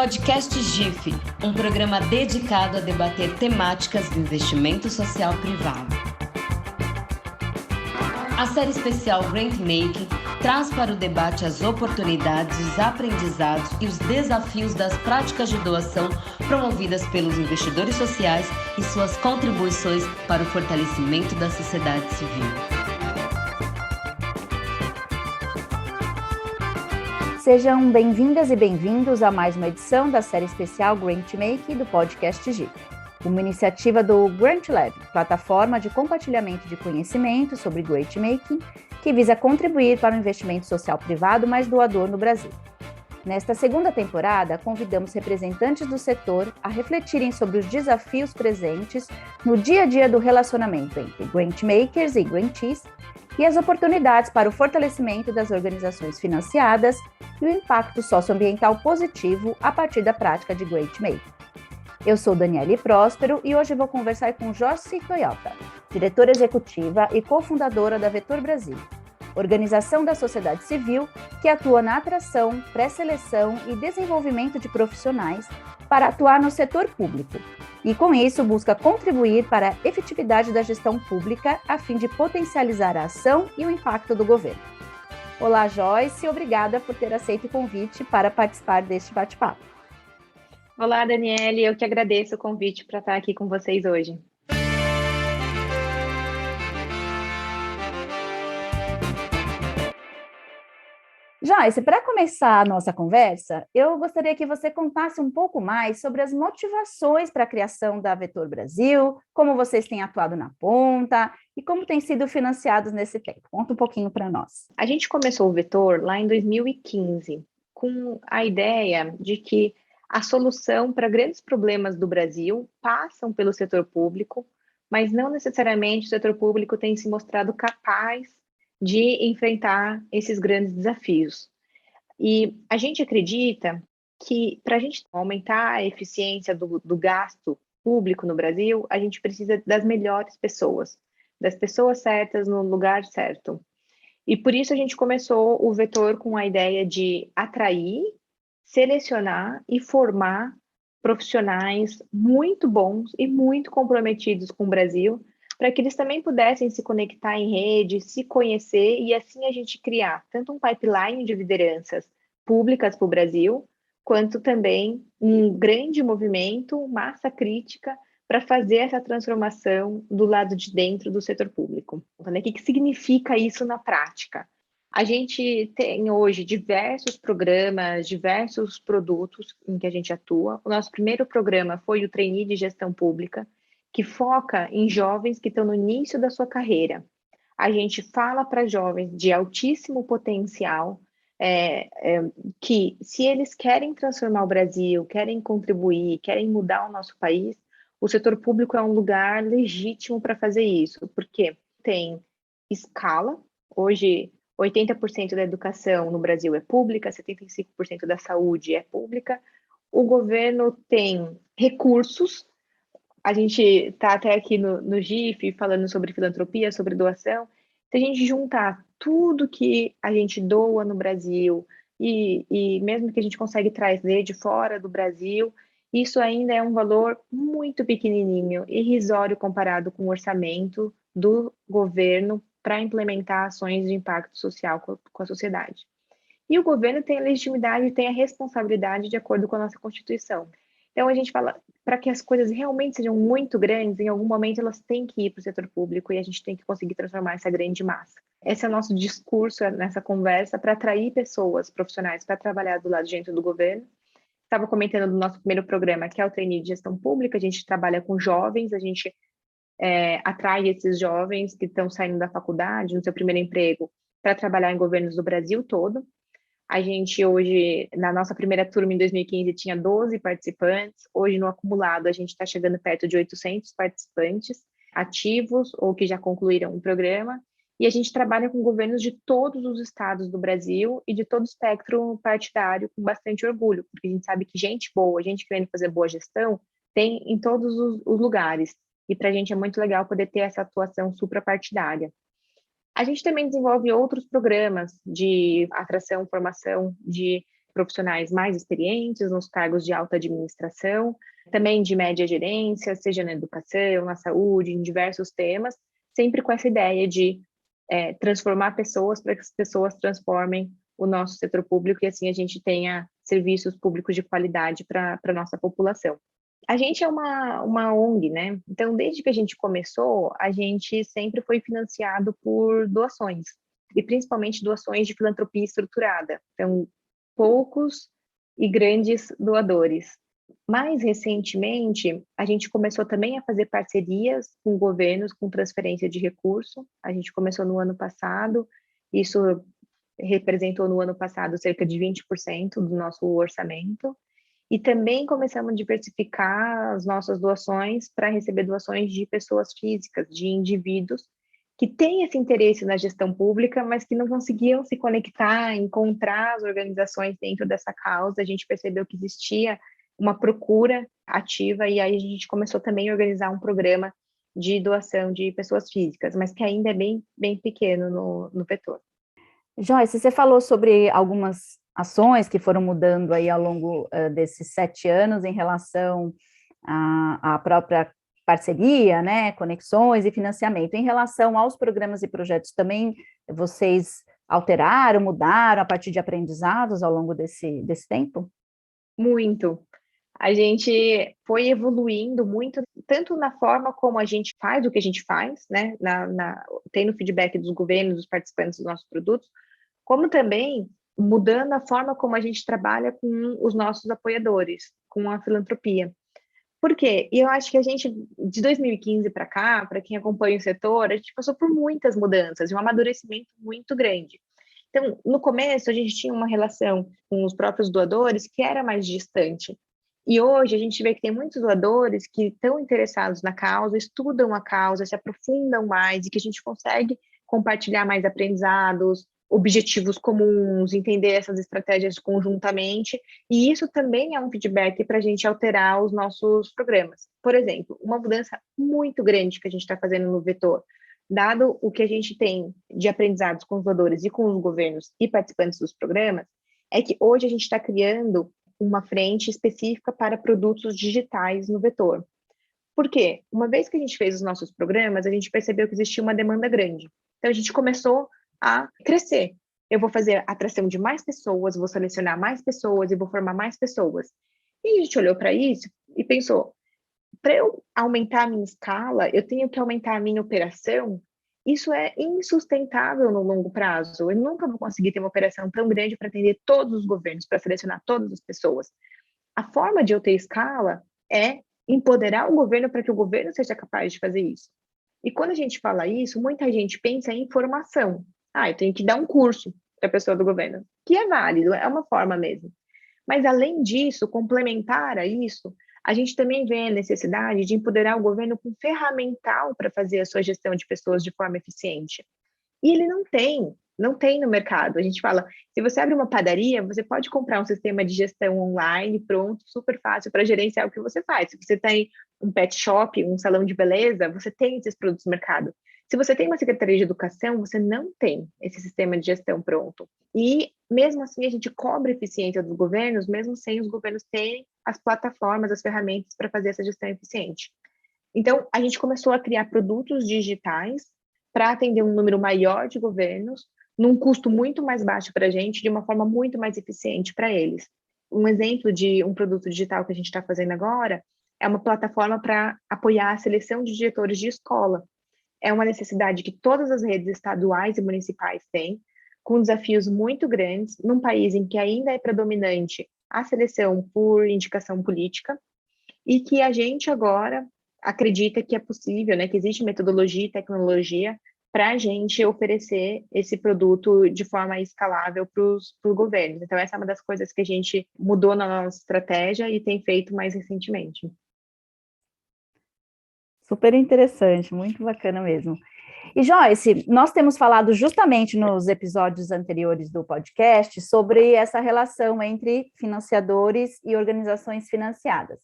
Podcast GIF, um programa dedicado a debater temáticas do investimento social privado. A série especial Grantmaking traz para o debate as oportunidades, os aprendizados e os desafios das práticas de doação promovidas pelos investidores sociais e suas contribuições para o fortalecimento da sociedade civil. Sejam bem-vindas e bem-vindos a mais uma edição da série especial Grantmaking do Podcast GIF, uma iniciativa do Grant Lab, plataforma de compartilhamento de conhecimento sobre Grantmaking, que visa contribuir para o investimento social privado mais doador no Brasil. Nesta segunda temporada, convidamos representantes do setor a refletirem sobre os desafios presentes no dia a dia do relacionamento entre grantmakers e grantees e as oportunidades para o fortalecimento das organizações financiadas e o impacto socioambiental positivo a partir da prática de Grantmaking. Eu sou Daniele Próspero e hoje vou conversar com Joyce Toyota, diretora executiva e cofundadora da Vetor Brasil, organização da sociedade civil que atua na atração, pré-seleção e desenvolvimento de profissionais para atuar no setor público e, com isso, busca contribuir para a efetividade da gestão pública a fim de potencializar a ação e o impacto do governo. Olá, Joyce, obrigada por ter aceito o convite para participar deste bate-papo. Olá, Daniele, eu que agradeço o convite para estar aqui com vocês hoje. Joyce, para começar a nossa conversa, eu gostaria que você contasse um pouco mais sobre as motivações para a criação da Vetor Brasil, como vocês têm atuado na ponta e como têm sido financiados nesse tempo. Conta um pouquinho para nós. A gente começou o Vetor lá em 2015, com a ideia de que a solução para grandes problemas do Brasil passam pelo setor público, mas não necessariamente o setor público tem se mostrado capaz de enfrentar esses grandes desafios. E a gente acredita que para a gente aumentar a eficiência do gasto público no Brasil, a gente precisa das melhores pessoas, das pessoas certas no lugar certo. E por isso a gente começou o Vetor com a ideia de atrair, selecionar e formar profissionais muito bons e muito comprometidos com o Brasil, para que eles também pudessem se conectar em rede, se conhecer e assim a gente criar tanto um pipeline de lideranças públicas para o Brasil, quanto também um grande movimento, massa crítica, para fazer essa transformação do lado de dentro do setor público. Então, o que significa isso na prática? A gente tem hoje diversos programas, diversos produtos em que a gente atua. O nosso primeiro programa foi o Trainee de Gestão Pública, que foca em jovens que estão no início da sua carreira. A gente fala para jovens de altíssimo potencial, que se eles querem transformar o Brasil, querem contribuir, querem mudar o nosso país, o setor público é um lugar legítimo para fazer isso, porque tem escala. Hoje, 80% da educação no Brasil é pública, 75% da saúde é pública. O governo tem recursos. A gente está até aqui no GIF falando sobre filantropia, sobre doação. Se a gente juntar tudo que a gente doa no Brasil e mesmo que a gente consegue trazer de fora do Brasil, isso ainda é um valor muito pequenininho, irrisório comparado com o orçamento do governo para implementar ações de impacto social com a sociedade. E o governo tem a legitimidade e tem a responsabilidade de acordo com a nossa Constituição. Então, a gente fala, para que as coisas realmente sejam muito grandes, em algum momento elas têm que ir para o setor público e a gente tem que conseguir transformar essa grande massa. Esse é o nosso discurso nessa conversa para atrair pessoas profissionais para trabalhar do lado de dentro do governo. Estava comentando do nosso primeiro programa, que é o Trainee de Gestão Pública. A gente trabalha com jovens, a gente atrai esses jovens que estão saindo da faculdade, no seu primeiro emprego, para trabalhar em governos do Brasil todo. A gente hoje, na nossa primeira turma em 2015, tinha 12 participantes. Hoje, no acumulado, a gente está chegando perto de 800 participantes ativos ou que já concluíram o programa. E a gente trabalha com governos de todos os estados do Brasil e de todo o espectro partidário com bastante orgulho, porque a gente sabe que gente boa, gente querendo fazer boa gestão, tem em todos os lugares. E para a gente é muito legal poder ter essa atuação suprapartidária. A gente também desenvolve outros programas de atração, formação de profissionais mais experientes nos cargos de alta administração, também de média gerência, seja na educação, na saúde, em diversos temas, sempre com essa ideia de transformar pessoas para que as pessoas transformem o nosso setor público e assim a gente tenha serviços públicos de qualidade para a nossa população. A gente é uma ONG, né? Então, desde que a gente começou, a gente sempre foi financiado por doações, e principalmente doações de filantropia estruturada. Então, poucos e grandes doadores. Mais recentemente, a gente começou também a fazer parcerias com governos com transferência de recurso. A gente começou no ano passado, isso representou no ano passado cerca de 20% do nosso orçamento. E também começamos a diversificar as nossas doações para receber doações de pessoas físicas, de indivíduos que têm esse interesse na gestão pública, mas que não conseguiam se conectar, encontrar as organizações dentro dessa causa. A gente percebeu que existia uma procura ativa e aí a gente começou também a organizar um programa de doação de pessoas físicas, mas que ainda é bem pequeno no vetor. Joyce, você falou sobre algumas ações que foram mudando aí ao longo desses 7 anos em relação à própria parceria, né, conexões e financiamento. Em relação aos programas e projetos também, vocês alteraram, mudaram a partir de aprendizados ao longo desse tempo? Muito. A gente foi evoluindo muito, tanto na forma como a gente faz o que a gente faz, né, tendo feedback dos governos, dos participantes dos nossos produtos, como também mudando a forma como a gente trabalha com os nossos apoiadores, com a filantropia. Por quê? E eu acho que a gente, de 2015 para cá, para quem acompanha o setor, a gente passou por muitas mudanças e um amadurecimento muito grande. Então, no começo, a gente tinha uma relação com os próprios doadores que era mais distante. E hoje a gente vê que tem muitos doadores que estão interessados na causa, estudam a causa, se aprofundam mais e que a gente consegue compartilhar mais aprendizados, objetivos comuns, entender essas estratégias conjuntamente, e isso também é um feedback para a gente alterar os nossos programas. Por exemplo, uma mudança muito grande que a gente está fazendo no vetor, dado o que a gente tem de aprendizados com os doadores e com os governos e participantes dos programas, é que hoje a gente está criando uma frente específica para produtos digitais no vetor. Por quê? Uma vez que a gente fez os nossos programas, a gente percebeu que existia uma demanda grande. Então, a gente começou a crescer. Eu vou fazer a atração de mais pessoas, vou selecionar mais pessoas e vou formar mais pessoas. E a gente olhou para isso e pensou, para eu aumentar a minha escala, eu tenho que aumentar a minha operação. Isso é insustentável no longo prazo. Eu nunca vou conseguir ter uma operação tão grande para atender todos os governos, para selecionar todas as pessoas. A forma de eu ter escala é empoderar o governo para que o governo seja capaz de fazer isso. E quando a gente fala isso, muita gente pensa em formação. Eu tenho que dar um curso para a pessoa do governo, que é válido, é uma forma mesmo. Mas, além disso, complementar a isso, a gente também vê a necessidade de empoderar o governo com ferramental para fazer a sua gestão de pessoas de forma eficiente. E ele não tem no mercado. A gente fala, se você abre uma padaria, você pode comprar um sistema de gestão online pronto, super fácil para gerenciar o que você faz. Se você tem um pet shop, um salão de beleza, você tem esses produtos no mercado. Se você tem uma secretaria de educação, você não tem esse sistema de gestão pronto. E, mesmo assim, a gente cobra a eficiência dos governos, mesmo sem os governos terem as plataformas, as ferramentas para fazer essa gestão eficiente. Então, a gente começou a criar produtos digitais para atender um número maior de governos, num custo muito mais baixo para a gente, de uma forma muito mais eficiente para eles. Um exemplo de um produto digital que a gente está fazendo agora é uma plataforma para apoiar a seleção de diretores de escola. É uma necessidade que todas as redes estaduais e municipais têm, com desafios muito grandes, num país em que ainda é predominante a seleção por indicação política, e que a gente agora acredita que é possível, né, que existe metodologia e tecnologia para a gente oferecer esse produto de forma escalável para os governos. Então, essa é uma das coisas que a gente mudou na nossa estratégia e tem feito mais recentemente. Super interessante, muito bacana mesmo. E Joyce, nós temos falado justamente nos episódios anteriores do podcast sobre essa relação entre financiadores e organizações financiadas.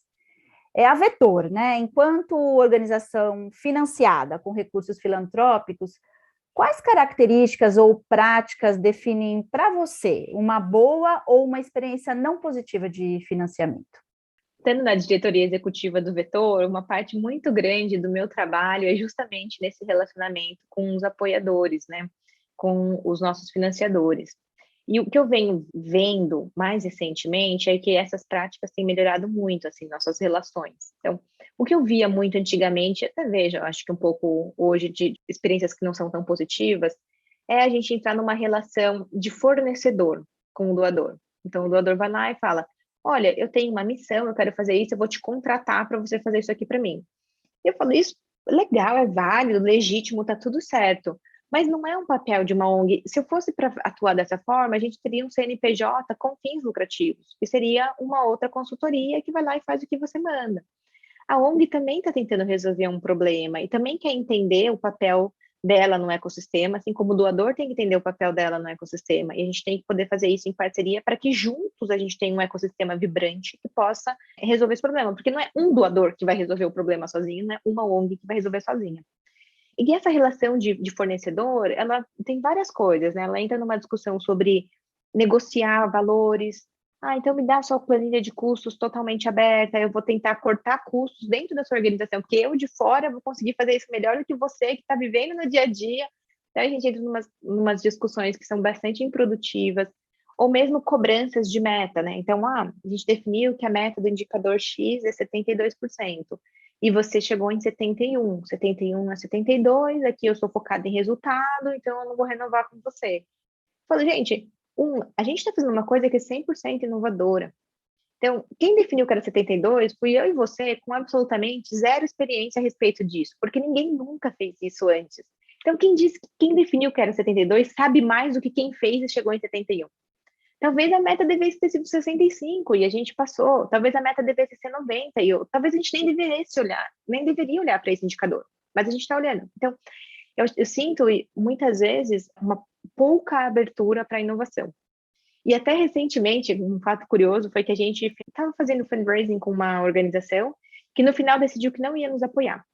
A Vetor, né, enquanto organização financiada com recursos filantrópicos, Quais características ou práticas definem para você uma boa ou uma experiência não positiva de financiamento? Estando na diretoria executiva do Vetor, uma parte muito grande do meu trabalho é justamente nesse relacionamento com os apoiadores, né? Com os nossos financiadores. E o que eu venho vendo mais recentemente é que essas práticas têm melhorado muito, assim, nossas relações. Então, o que eu via muito antigamente, até vejo, acho que um pouco hoje de experiências que não são tão positivas, é a gente entrar numa relação de fornecedor com o doador. Então, o doador vai lá e fala: olha, eu tenho uma missão, eu quero fazer isso, eu vou te contratar para você fazer isso aqui para mim. E eu falo: isso é legal, é válido, legítimo, tá tudo certo. Mas não é um papel de uma ONG. Se eu fosse para atuar dessa forma, a gente teria um CNPJ com fins lucrativos, que seria uma outra consultoria que vai lá e faz o que você manda. A ONG também está tentando resolver um problema e também quer entender o papel dela no ecossistema, assim como o doador tem que entender o papel dela no ecossistema. E a gente tem que poder fazer isso em parceria para que juntos a gente tenha um ecossistema vibrante que possa resolver esse problema. Porque não é um doador que vai resolver o problema sozinho, não é uma ONG que vai resolver sozinha. E essa relação de fornecedor, ela tem várias coisas, né? Ela entra numa discussão sobre negociar valores. Ah, então me dá sua planilha de custos totalmente aberta, eu vou tentar cortar custos dentro da sua organização, porque eu de fora vou conseguir fazer isso melhor do que você que está vivendo no dia a dia. Então a gente entra numas discussões que são bastante improdutivas, ou mesmo cobranças de meta, né? Então, a gente definiu que a meta do indicador X é 72%. E você chegou em 71 a 72, aqui eu sou focada em resultado, então eu não vou renovar com você. Falo, gente, a gente está fazendo uma coisa que é 100% inovadora. Então, quem definiu que era 72 fui eu e você, com absolutamente zero experiência a respeito disso, porque ninguém nunca fez isso antes. Então, quem definiu que era 72 sabe mais do que quem fez e chegou em 71. Talvez a meta devesse ter sido 65 e a gente passou. Talvez a meta devesse ser 90 e talvez a gente nem deveria olhar para esse indicador, mas a gente está olhando. Então, eu sinto muitas vezes uma pouca abertura para a inovação. E até recentemente, um fato curioso foi que a gente estava fazendo fundraising com uma organização que no final decidiu que não ia nos apoiar.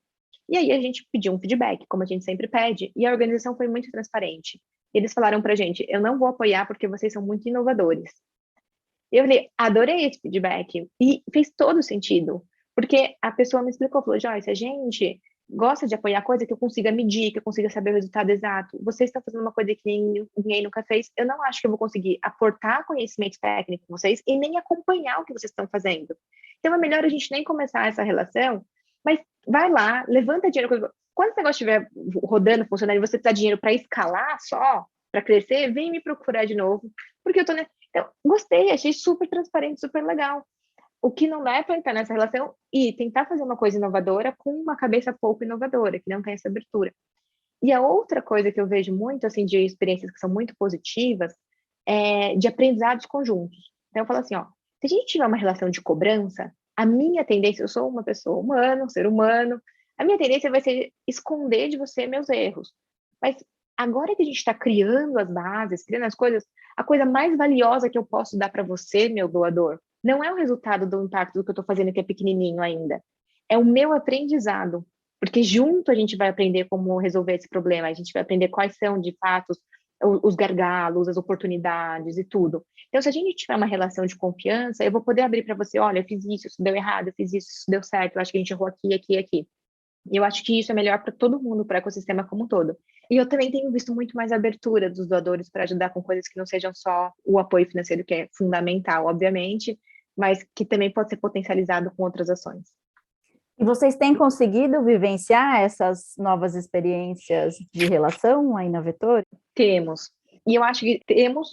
E aí a gente pediu um feedback, como a gente sempre pede, e a organização foi muito transparente. Eles falaram pra gente: eu não vou apoiar porque vocês são muito inovadores. Eu falei: adorei esse feedback. E fez todo sentido, porque a pessoa me explicou, falou: Joyce, a gente gosta de apoiar coisa que eu consiga medir, que eu consiga saber o resultado exato. Vocês estão fazendo uma coisa que ninguém nunca fez. Eu não acho que eu vou conseguir aportar conhecimento técnico com vocês e nem acompanhar o que vocês estão fazendo. Então é melhor a gente nem começar essa relação, mas vai lá, levanta dinheiro. Quando esse negócio estiver rodando, funcionando, e você precisar de dinheiro para escalar só, para crescer, vem me procurar de novo, porque eu tô... Então, gostei, achei super transparente, super legal. O que não dá é para entrar nessa relação e tentar fazer uma coisa inovadora com uma cabeça pouco inovadora, que não tem essa abertura. E a outra coisa que eu vejo muito, assim, de experiências que são muito positivas, é de aprendizados conjuntos. Então, eu falo assim, ó, se a gente tiver uma relação de cobrança, a minha tendência, eu sou uma pessoa humana, um ser humano, a minha tendência vai ser esconder de você meus erros. Mas agora que a gente está criando as bases, criando as coisas, a coisa mais valiosa que eu posso dar para você, meu doador, não é o resultado do impacto do que eu estou fazendo, que é pequenininho ainda. É o meu aprendizado. Porque junto a gente vai aprender como resolver esse problema, a gente vai aprender quais são, de fato, os gargalos, as oportunidades e tudo. Então, se a gente tiver uma relação de confiança, eu vou poder abrir para você: olha, eu fiz isso deu errado, eu fiz isso deu certo, eu acho que a gente errou aqui, aqui, aqui. E eu acho que isso é melhor para todo mundo, para o ecossistema como um todo. E eu também tenho visto muito mais abertura dos doadores para ajudar com coisas que não sejam só o apoio financeiro, que é fundamental, obviamente, mas que também pode ser potencializado com outras ações. E vocês têm conseguido vivenciar essas novas experiências de relação aí na Vetor? Temos. E eu acho que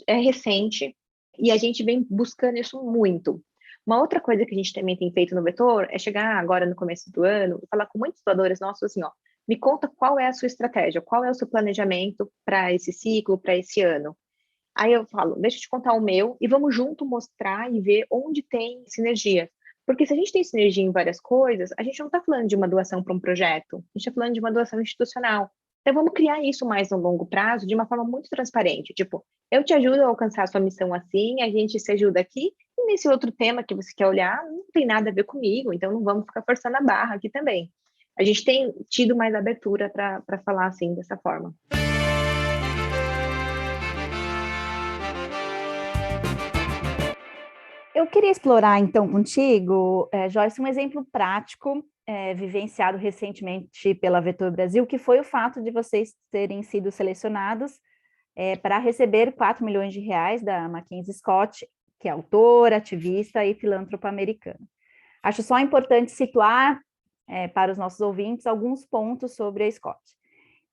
é recente, e a gente vem buscando isso muito. Uma outra coisa que a gente também tem feito no Vetor é chegar agora no começo do ano e falar com muitos doadores nossos assim, ó, me conta qual é a sua estratégia, qual é o seu planejamento para esse ciclo, para esse ano. Aí eu falo: deixa eu te contar o meu e vamos junto mostrar e ver onde tem sinergia. Porque se a gente tem sinergia em várias coisas, a gente não está falando de uma doação para um projeto, a gente está falando de uma doação institucional. Então vamos criar isso mais no longo prazo de uma forma muito transparente. Tipo, eu te ajudo a alcançar a sua missão assim, a gente se ajuda aqui, e nesse outro tema que você quer olhar, não tem nada a ver comigo, então não vamos ficar forçando a barra aqui também. A gente tem tido mais abertura para falar assim, dessa forma. Eu queria explorar, então, contigo, Joyce, um exemplo prático vivenciado recentemente pela Vetor Brasil, que foi o fato de vocês terem sido selecionados para receber 4 milhões de reais da Mackenzie Scott, que é autora, ativista e filântropa americana. Acho só importante situar para os nossos ouvintes alguns pontos sobre a Scott.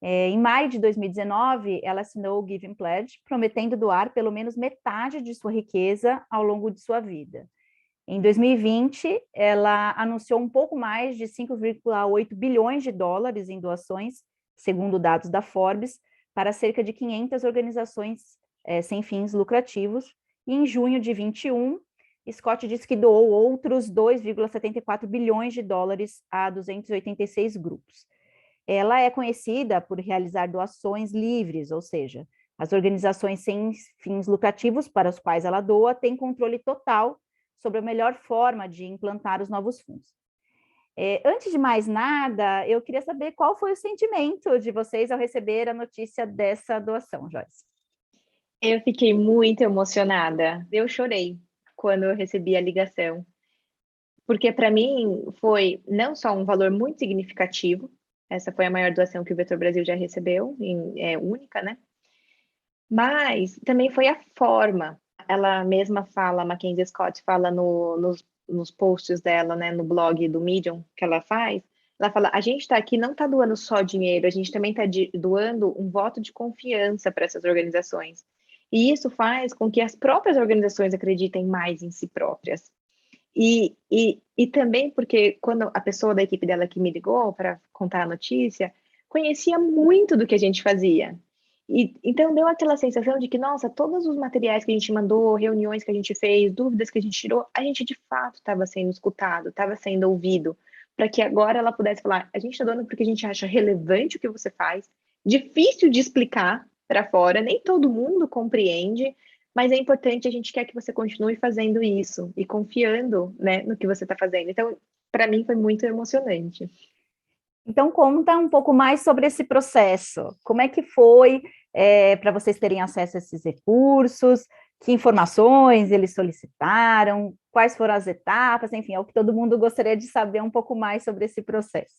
Em maio de 2019, ela assinou o Giving Pledge, prometendo doar pelo menos metade de sua riqueza ao longo de sua vida. Em 2020, ela anunciou um pouco mais de 5,8 bilhões de dólares em doações, segundo dados da Forbes, para cerca de 500 organizações sem fins lucrativos. E em junho de 21, Scott disse que doou outros 2,74 bilhões de dólares a 286 grupos. Ela é conhecida por realizar doações livres, ou seja, as organizações sem fins lucrativos para os quais ela doa têm controle total sobre a melhor forma de implantar os novos fundos. Antes de mais nada, eu queria saber qual foi o sentimento de vocês ao receber a notícia dessa doação, Joyce. Eu fiquei muito emocionada. Eu chorei quando eu recebi a ligação, porque para mim foi não só um valor muito significativo, essa foi a maior doação que o Vetor Brasil já recebeu, única, né? Mas também foi a forma. Ela mesma fala, a Mackenzie Scott fala nos posts dela, né, no blog do Medium que ela faz, ela fala, a gente está aqui não está doando só dinheiro, a gente também está doando um voto de confiança para essas organizações. E isso faz com que as próprias organizações acreditem mais em si próprias. E também porque quando a pessoa da equipe dela que me ligou para contar a notícia, conhecia muito do que a gente fazia. Então deu aquela sensação de que, nossa, todos os materiais que a gente mandou, reuniões que a gente fez, dúvidas que a gente tirou, a gente de fato estava sendo escutado, estava sendo ouvido, para que agora ela pudesse falar, a gente está dando porque a gente acha relevante o que você faz, difícil de explicar para fora, nem todo mundo compreende, mas é importante, a gente quer que você continue fazendo isso e confiando, né, no que você está fazendo. Então, para mim foi muito emocionante. Então, conta um pouco mais sobre esse processo. Como é que foi para vocês terem acesso a esses recursos? Que informações eles solicitaram? Quais foram as etapas? Enfim, é o que todo mundo gostaria de saber um pouco mais sobre esse processo.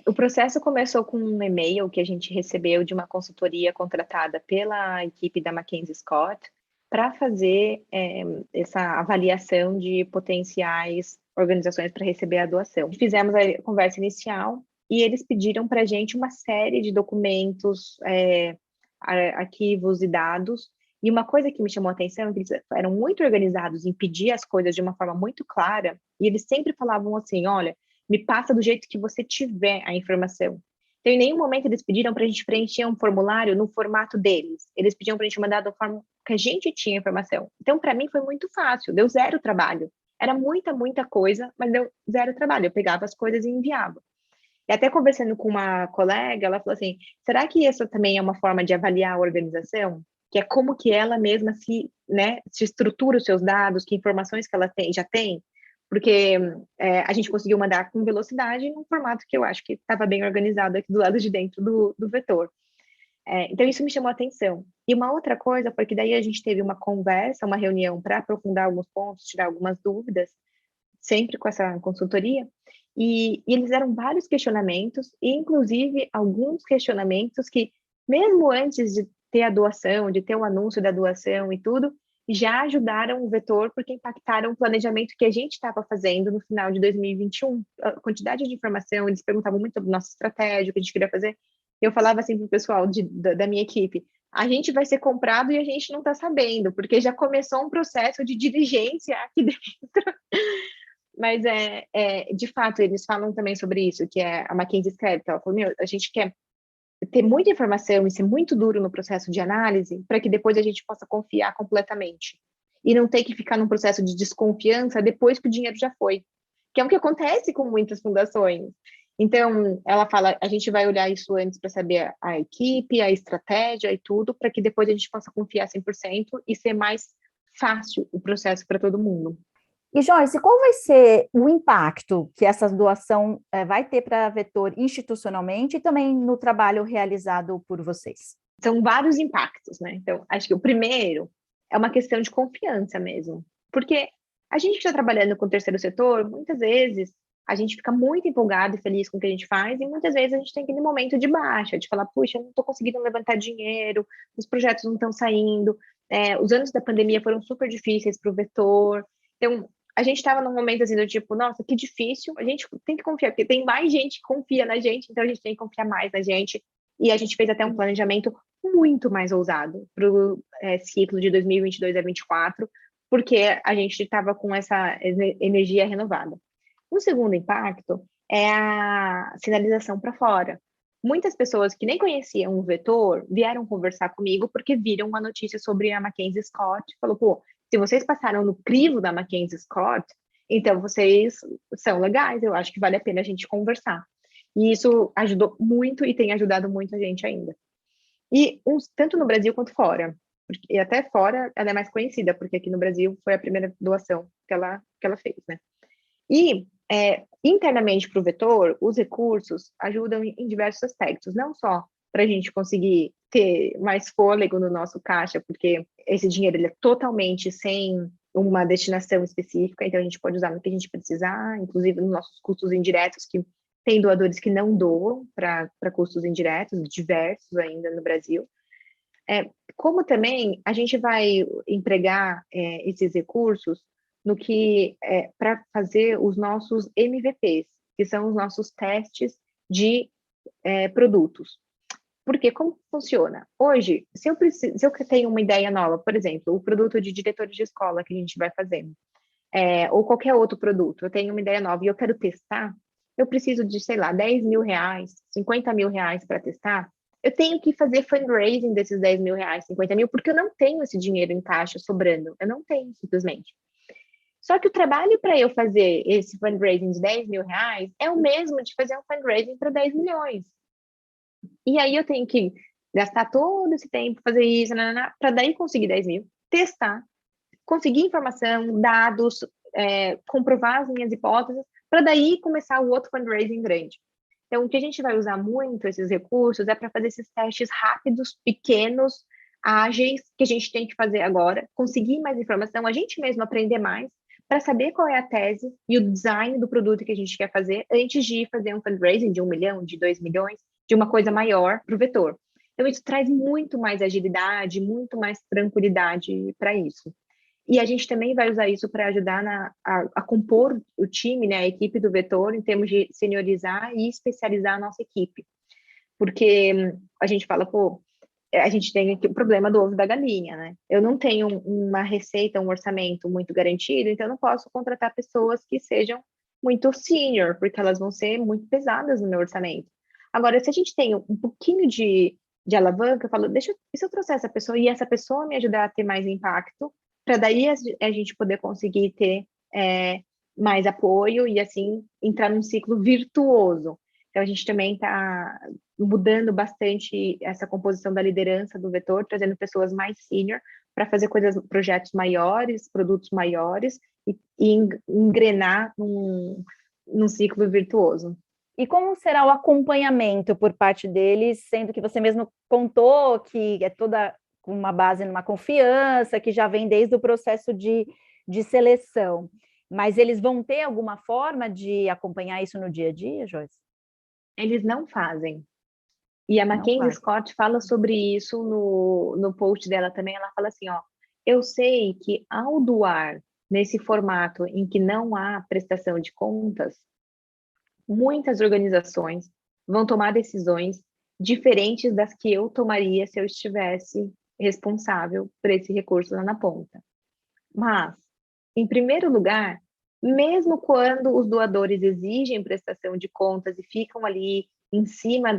O processo começou com um e-mail que a gente recebeu de uma consultoria contratada pela equipe da Mackenzie Scott para fazer essa avaliação de potenciais organizações para receber a doação. Fizemos a conversa inicial e eles pediram para a gente uma série de documentos, arquivos e dados. E uma coisa que me chamou a atenção é que eles eram muito organizados em pedir as coisas de uma forma muito clara, e eles sempre falavam assim, olha, me passa do jeito que você tiver a informação. Então, em nenhum momento eles pediram para a gente preencher um formulário no formato deles. Eles pediam para a gente mandar da forma que a gente tinha a informação. Então, para mim foi muito fácil, deu zero trabalho. Era muita, muita coisa, mas deu zero trabalho. Eu pegava as coisas e enviava. E até conversando com uma colega, ela falou assim, será que essa também é uma forma de avaliar a organização? Que é como que ela mesma se estrutura os seus dados, que informações que ela já tem? Porque a gente conseguiu mandar com velocidade num formato que eu acho que estava bem organizado aqui do lado de dentro do Vetor. Então, isso me chamou a atenção. E uma outra coisa, porque daí a gente teve uma conversa, uma reunião para aprofundar alguns pontos, tirar algumas dúvidas, sempre com essa consultoria, e eles deram vários questionamentos, e inclusive alguns questionamentos que, mesmo antes de ter a doação, de ter o anúncio da doação e tudo, já ajudaram o Vetor porque impactaram o planejamento que a gente estava fazendo no final de 2021. A quantidade de informação, eles perguntavam muito sobre nossa estratégia, o que a gente queria fazer. Eu falava assim para o pessoal da minha equipe, a gente vai ser comprado e a gente não está sabendo, porque já começou um processo de diligência aqui dentro. Mas, de fato, eles falam também sobre isso, que a Mackenzie escreve, ela falou, a gente quer ter muita informação e ser muito duro no processo de análise para que depois a gente possa confiar completamente. E não ter que ficar num processo de desconfiança depois que o dinheiro já foi. Que é o que acontece com muitas fundações. Então, ela fala, a gente vai olhar isso antes para saber a equipe, a estratégia e tudo, para que depois a gente possa confiar 100% e ser mais fácil o processo para todo mundo. E, Joyce, qual vai ser o impacto que essa doação vai ter para a Vetor institucionalmente e também no trabalho realizado por vocês? São vários impactos, né? Então, acho que o primeiro é uma questão de confiança mesmo. Porque A gente que está trabalhando com o terceiro setor, muitas vezes a gente fica muito empolgado e feliz com o que a gente faz, e muitas vezes a gente tem aquele momento de baixa, de falar, puxa, eu não estou conseguindo levantar dinheiro, os projetos não estão saindo, os anos da pandemia foram super difíceis para o vetor, então a gente estava num momento assim do tipo, nossa, que difícil, a gente tem que confiar, porque tem mais gente que confia na gente, então a gente tem que confiar mais na gente, e a gente fez até um planejamento muito mais ousado para o ciclo de 2022 a 2024, porque a gente estava com essa energia renovada. Um segundo impacto é a sinalização para fora. Muitas pessoas que nem conheciam o vetor vieram conversar comigo porque viram uma notícia sobre a Mackenzie Scott. Falou, pô, se vocês passaram no crivo da Mackenzie Scott, então vocês são legais, eu acho que vale a pena a gente conversar. E isso ajudou muito e tem ajudado muito a gente ainda. E tanto no Brasil quanto fora. E até fora ela é mais conhecida, porque aqui no Brasil foi a primeira doação que ela fez, né? E internamente para o vetor, os recursos ajudam em diversos aspectos, não só para a gente conseguir ter mais fôlego no nosso caixa, porque esse dinheiro ele é totalmente sem uma destinação específica, então a gente pode usar no que a gente precisar, inclusive nos nossos custos indiretos, que tem doadores que não doam para custos indiretos, diversos ainda no Brasil. Como também a gente vai empregar esses recursos no que para fazer os nossos MVPs, que são os nossos testes de produtos. Porque como funciona? Hoje, se eu tenho uma ideia nova, por exemplo, o produto de diretores de escola que a gente vai fazendo, ou qualquer outro produto, eu tenho uma ideia nova e eu quero testar, eu preciso de, sei lá, 10 mil reais, 50 mil reais para testar, eu tenho que fazer fundraising desses 10 mil reais, 50 mil, porque eu não tenho esse dinheiro em caixa sobrando, eu não tenho, simplesmente. Só que o trabalho para eu fazer esse fundraising de 10 mil reais é o mesmo de fazer um fundraising para 10 milhões. E aí eu tenho que gastar todo esse tempo, fazer isso, para daí conseguir 10 mil, testar, conseguir informação, dados, comprovar as minhas hipóteses, para daí começar o outro fundraising grande. Então, o que a gente vai usar muito esses recursos é para fazer esses testes rápidos, pequenos, ágeis, que a gente tem que fazer agora, conseguir mais informação, a gente mesmo aprender mais, para saber qual é a tese e o design do produto que a gente quer fazer antes de fazer um fundraising de 1 milhão, de 2 milhões, de uma coisa maior para o vetor. Então, isso traz muito mais agilidade, muito mais tranquilidade para isso. E a gente também vai usar isso para ajudar a compor o time, né, a equipe do vetor, em termos de seniorizar e especializar a nossa equipe. Porque a gente fala, pô, a gente tem aqui o problema do ovo da galinha, né? Eu não tenho uma receita, um orçamento muito garantido, então eu não posso contratar pessoas que sejam muito senior, porque elas vão ser muito pesadas no meu orçamento. Agora, se a gente tem um pouquinho de alavanca, eu falo, e se eu trouxer essa pessoa e essa pessoa me ajudar a ter mais impacto, para daí a gente poder conseguir ter mais apoio e, assim, entrar num ciclo virtuoso. Então, a gente também está mudando bastante essa composição da liderança do vetor, trazendo pessoas mais senior para fazer projetos maiores, produtos maiores e engrenar num ciclo virtuoso. E como será o acompanhamento por parte deles, sendo que você mesmo contou que é toda uma base numa confiança, que já vem desde o processo de seleção. Mas eles vão ter alguma forma de acompanhar isso no dia a dia, Joyce? Eles não fazem. E a Mackenzie Scott fala sobre isso no post dela também. Ela fala assim, ó, eu sei que ao doar nesse formato em que não há prestação de contas, muitas organizações vão tomar decisões diferentes das que eu tomaria se eu estivesse responsável por esse recurso lá na ponta. Mas, em primeiro lugar, mesmo quando os doadores exigem prestação de contas e ficam ali em cima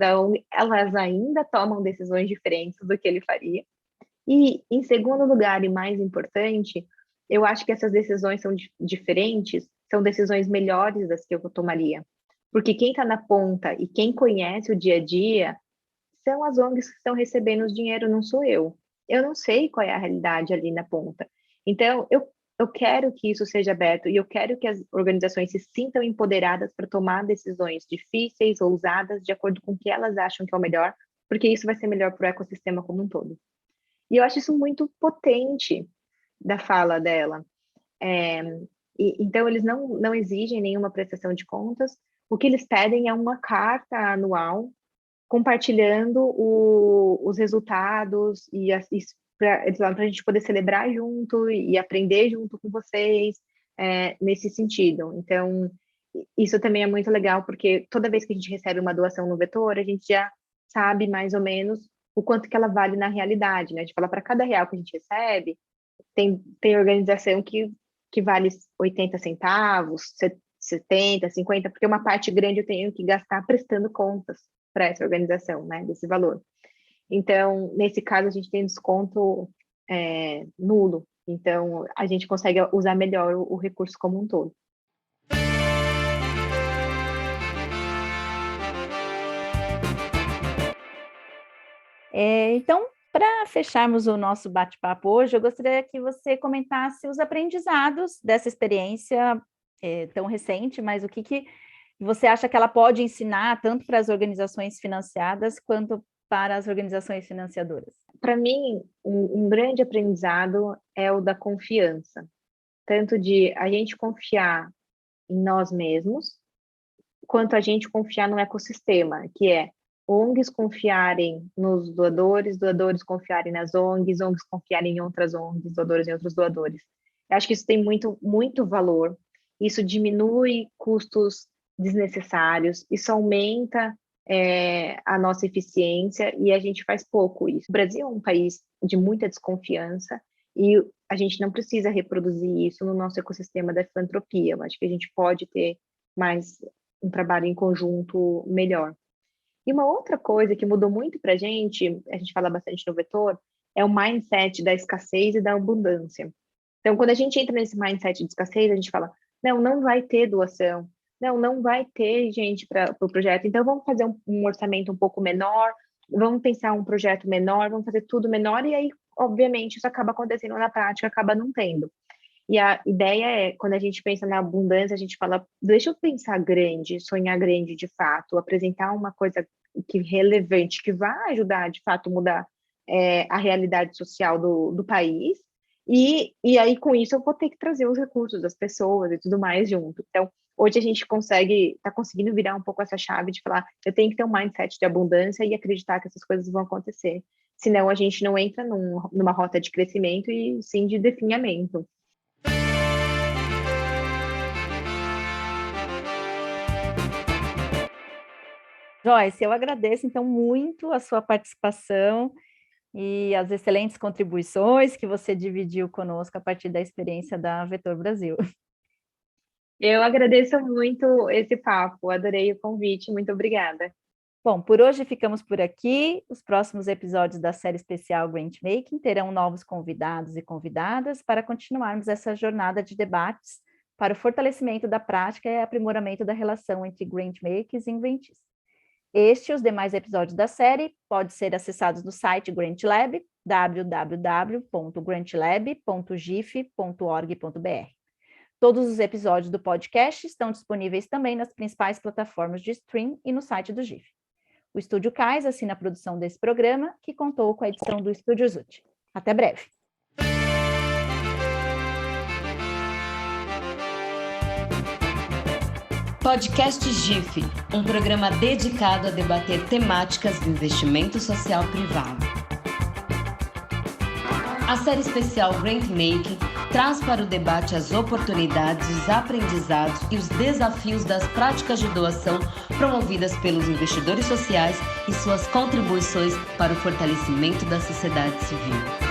elas ainda tomam decisões diferentes do que ele faria. E, em segundo lugar, e mais importante, eu acho que essas decisões são diferentes, são decisões melhores das que eu tomaria. Porque quem está na ponta e quem conhece o dia a dia são as ONGs que estão recebendo o dinheiro, não sou eu. Eu não sei qual é a realidade ali na ponta. Então, eu quero que isso seja aberto e eu quero que as organizações se sintam empoderadas para tomar decisões difíceis, ousadas, de acordo com o que elas acham que é o melhor, porque isso vai ser melhor para o ecossistema como um todo. E eu acho isso muito potente da fala dela. Então, eles não exigem nenhuma prestação de contas. O que eles pedem é uma carta anual compartilhando os resultados para a gente poder celebrar junto e aprender junto com vocês nesse sentido. Então, isso também é muito legal, porque toda vez que a gente recebe uma doação no Vetor, a gente já sabe mais ou menos o quanto que ela vale na realidade, né? A gente fala, para cada real que a gente recebe, tem organização que vale 80 centavos, 70, 50, porque uma parte grande eu tenho que gastar prestando contas para essa organização, né, desse valor. Então, nesse caso, a gente tem desconto nulo. Então, a gente consegue usar melhor o recurso como um todo. Então, para fecharmos o nosso bate-papo hoje, eu gostaria que você comentasse os aprendizados dessa experiência tão recente, mas o que você acha que ela pode ensinar tanto para as organizações financiadas quanto para as organizações financiadoras? Para mim, um grande aprendizado é o da confiança, tanto de a gente confiar em nós mesmos, quanto a gente confiar no ecossistema, que é ONGs confiarem nos doadores, doadores confiarem nas ONGs, ONGs confiarem em outras ONGs, doadores em outros doadores. Eu acho que isso tem muito, muito valor. Isso diminui custos desnecessários, isso aumenta a nossa eficiência e a gente faz pouco isso. O Brasil é um país de muita desconfiança e a gente não precisa reproduzir isso no nosso ecossistema da filantropia. Eu acho que a gente pode ter mais um trabalho em conjunto melhor. E uma outra coisa que mudou muito para a gente fala bastante no Vetor, é o mindset da escassez e da abundância. Então, quando a gente entra nesse mindset de escassez, a gente fala, não vai ter doação, não vai ter gente para o projeto, então vamos fazer um orçamento um pouco menor, vamos pensar um projeto menor, vamos fazer tudo menor, e aí, obviamente, isso acaba acontecendo na prática, acaba não tendo. E a ideia é, quando a gente pensa na abundância, a gente fala, deixa eu pensar grande, sonhar grande de fato, apresentar uma coisa relevante, que vai ajudar de fato a mudar a realidade social do país, e aí com isso eu vou ter que trazer os recursos das pessoas e tudo mais junto. Então, hoje a gente está conseguindo virar um pouco essa chave de falar, eu tenho que ter um mindset de abundância e acreditar que essas coisas vão acontecer, senão a gente não entra numa rota de crescimento e sim de definhamento. Joyce, eu agradeço, então, muito a sua participação e as excelentes contribuições que você dividiu conosco a partir da experiência da Vetor Brasil. Eu agradeço muito esse papo, adorei o convite, muito obrigada. Bom, por hoje ficamos por aqui. Os próximos episódios da série especial Grantmaking terão novos convidados e convidadas para continuarmos essa jornada de debates para o fortalecimento da prática e aprimoramento da relação entre grantmakers e grantees. Este e os demais episódios da série podem ser acessados no site GrantLab, www.grantlab.gif.org.br. Todos os episódios do podcast estão disponíveis também nas principais plataformas de stream e no site do GIF. O Estúdio Cais assina a produção desse programa, que contou com a edição do Estúdio Zut. Até breve! Podcast GIF, um programa dedicado a debater temáticas do investimento social privado. A série especial Grantmaking traz para o debate as oportunidades, os aprendizados e os desafios das práticas de doação promovidas pelos investidores sociais e suas contribuições para o fortalecimento da sociedade civil.